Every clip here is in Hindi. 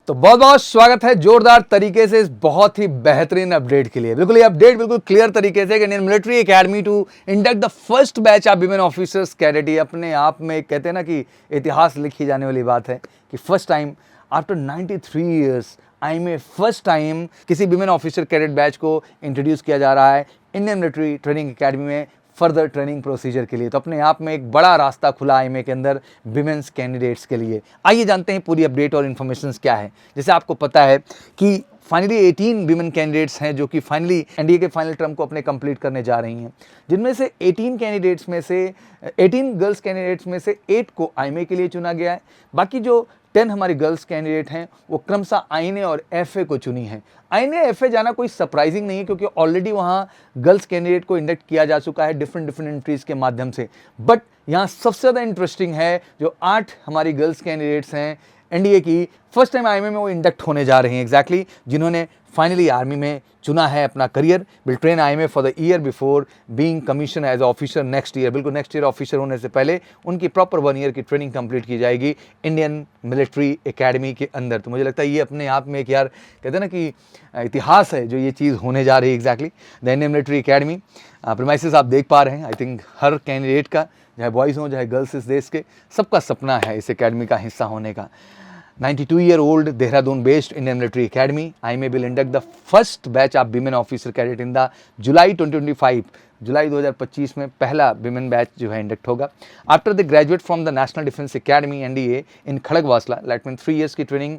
तो बहुत बहुत स्वागत है जोरदार तरीके से इस बहुत ही बेहतरीन अपडेट के लिए। बिल्कुल ये अपडेट बिल्कुल क्लियर तरीके से Indian military academy to induct the first batch of women officers cadet, ये अपने आप में कहते हैं ना कि इतिहास लिखी जाने वाली बात है कि first time after 93 years IMA first time किसी विमेन ऑफिसर कैडेट बैच को इंट्रोड्यूस किया जा रहा है इंडियन मिलिट्री ट्रेनिंग एकेडमी में फर्दर ट्रेनिंग प्रोसीजर के लिए। तो अपने आप में एक बड़ा रास्ता खुला आईएमए के अंदर विमेंस कैंडिडेट्स के लिए। आइए जानते हैं पूरी अपडेट और इन्फॉर्मेशन क्या है। जैसे आपको पता है कि फाइनली 18 विमेन कैंडिडेट्स हैं जो कि फाइनली एनडीए के फाइनल टर्म को अपने कंप्लीट करने जा रही हैं, जिनमें से 18 कैंडिडेट्स में से 18 गर्ल्स कैंडिडेट्स में से 8 को आईएमए के लिए चुना गया है। बाकी जो 10 हमारी गर्ल्स कैंडिडेट हैं वो क्रमशः आईएनए और एफए को चुनी है। आईएनए एफए जाना कोई सरप्राइजिंग नहीं है क्योंकि ऑलरेडी वहाँ गर्ल्स कैंडिडेट को इंडक्ट किया जा चुका है डिफरेंट एंट्रीज के माध्यम से। बट यहाँ सबसे ज़्यादा इंटरेस्टिंग है जो 8 हमारी गर्ल्स कैंडिडेट्स हैं एनडीए की फर्स्ट टाइम आईएमए में वो इंडक्ट होने जा रहे हैं एग्जैक्टली, जिन्होंने फाइनली आर्मी में चुना है अपना career. Will train IMA for the year before being commission as officer next year. बिल्कुल नेक्स्ट ईयर ऑफिसर होने से पहले उनकी प्रॉपर 1 ईयर की ट्रेनिंग कंप्लीट की जाएगी इंडियन मिलिट्री एकेडमी के अंदर। तो मुझे लगता है ये अपने आप में एक यार कहते हैं ना कि इतिहास है जो ये चीज़ होने जा रही है exactly. The Indian military academy premises आप देख पा रहे हैं। आई थिंक हर कैंडिडेट का, चाहे बॉयज़ हों चाहे गर्ल्स इस देश के, सबका सपना है इस एकेडमी का हिस्सा होने का। 92-year-old Dehradun based Indian Military Academy, IMA will induct the first batch of women officer cadet in the July 2025। जुलाई 2025 में पहला विमेन बैच जो है इंडक्ट होगा। After the graduate from the National Defence Academy NDA in Khadakwasla, like mean 3 years की ट्रेनिंग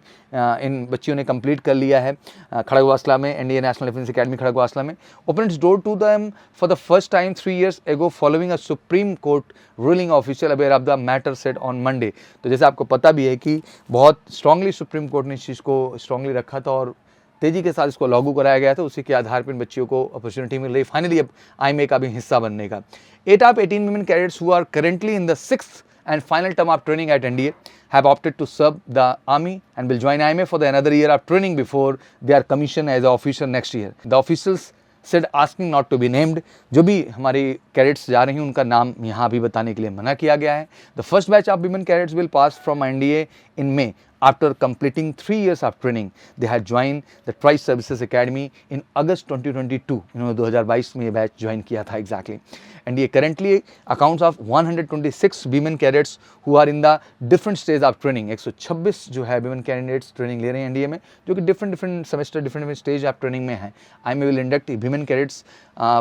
इन बच्चियों ने कंप्लीट कर लिया है खड़गवासला में, NDA National Defence Academy Khadakwasla में। Open its door to them for the first time 3 years ago following a Supreme Court ruling official aware of the matter set on Monday. तो जैसे आपको पता भी है कि बहुत स्ट्रांगली सुप्रीम कोर्ट ने इस चीज़ को स्ट्रांगली रखा था और तेजी के साथ इसको लागू कराया गया था। उसी के आधार पर इन बच्चियों को अपॉर्चुनिटी मिल रही फाइनली अब आईएमए का भी हिस्सा बनने का। 8 of 18 women cadets who are currently in the 6th and final term of training at NDA have opted to serve the army and will join IMA for the another year of training before they are commissioned as an officer next year. The officials said asking not to be named। जो भी हमारी कैडेट्स जा रही हैं उनका नाम यहाँ भी बताने के लिए मना किया गया है। The first batch of women cadets will pass from NDA in May after completing 3 years of training। They had joined the Trice Services Academy in August 2022। इन्होंने 2022 में ये बैच ज्वाइन किया था exactly. NDA currently accounts of 126 women cadets who are in the different stage of training। 126 जो है women candidates ट्रेनिंग ले रहे हैं एनडीए में, जो कि different semester different stage of training में है। IMA will induct women cadets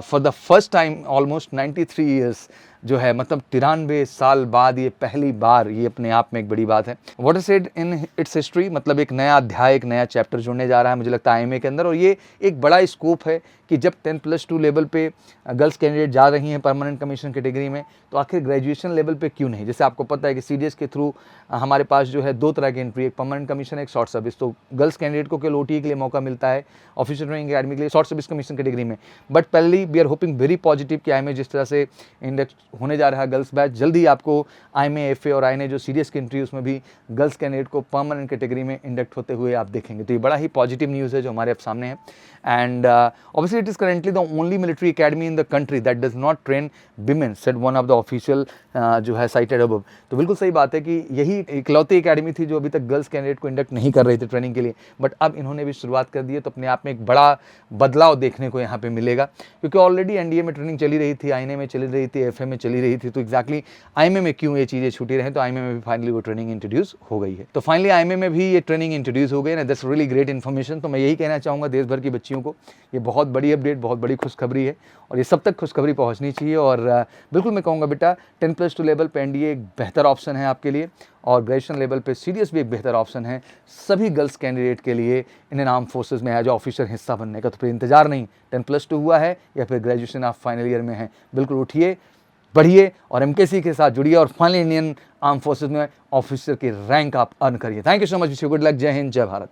for the first time almost 93 years, जो है मतलब 93 साल बाद ये पहली बार, ये अपने आप में एक बड़ी बात है। What is said in its history, मतलब एक नया अध्याय, एक नया चैप्टर जुड़ने जा रहा है मुझे लगता है आईएमए के अंदर। और ये एक बड़ा स्कोप है कि जब 10+2 लेवल पे गर्ल्स कैंडिडेट जा रही हैं परमानेंट कमीशन कैटेगरी में, तो आखिर ग्रेजुएशन लेवल पे क्यों नहीं। जैसे आपको पता है कि सीडीएस के थ्रू हमारे पास जो है 2 तरह की एंट्री, एक परमानेंट कमीशन, एक शॉर्ट सर्विस। तो गर्ल्स कैंडिडेट को केवल ओटीए के लिए मौका मिलता है ऑफिसर ट्रेनिंग एकेडमी के लिए शॉर्ट सर्विस कमीशन कैटेगरी में। बट पहली we are hoping very positive कि आईएमए जिस तरह से इंडक्ट होने जा रहा है गर्ल्स बैच, जल्दी आपको आईएमए एफए और आईएनए जो सीडीएस की एंट्री उसमें भी गर्ल्स कैंडिडेट को परमानेंट कैटेगरी में इंडक्ट होते हुए आप देखेंगे। तो ये बड़ा ही पॉजिटिव न्यूज़ है जो हमारे अब सामने है। And obviously it is currently the only military academy in the country that does not train women, said one of the official जो है साइटेड अबव। तो बिल्कुल सही बात है कि यही इकलौती एकेडमी थी जो अभी तक गर्ल्स कैंडिडेट को इंडक्ट नहीं कर रही थी ट्रेनिंग के लिए, बट अब इन्होंने भी शुरुआत कर दी है। तो अपने आप में एक बड़ा बदलाव देखने को यहाँ पे मिलेगा, क्योंकि ऑलरेडी एनडीए में ट्रेनिंग चली रही थी, आईएनए में चली रही थी, एफए में चली रही थी। तो एग्जैक्टली आईएमए में क्यों ये चीज़ें छूटी रहे, तो आईएमए में भी फाइनली वो ट्रेनिंग इंट्रोड्यूस हो गई है। तो फाइनली आईएमए में भी ये ट्रेनिंग इंट्रोड्यूस हो गई ना, दैट्स रियली ग्रेट इन्फॉर्मेशन। तो मैं यही कहना चाहूँगा देश भर की बच्चियों को, ये बहुत बड़ी अपडेट, बहुत बड़ी खुशखबरी है और ये सब तक खुशखबरी पहुंचनी चाहिए। और बिल्कुल मैं कहूँगा बेटा 10+2 लेवल पे एनडीए एक बेहतर ऑप्शन है आपके लिए, और ग्रेजुएशन लेवल पे सीडीएस भी एक बेहतर ऑप्शन है सभी गर्ल्स कैंडिडेट के लिए इंडियन आर्म फोर्सेज में एज ऑफिसर हिस्सा बनने का। तो फिर इंतजार नहीं, 10+2 हुआ है या फिर ग्रेजुएशन आप फाइनल ईयर में है, बिल्कुल उठिए, बढ़िए और एमकेसी के साथ जुड़िए और फाइनली इंडियन आर्म फोर्सेज में ऑफिसर की रैंक आप अर्न करिए। Thank you so much, good luck, जय हिंद, जय भारत।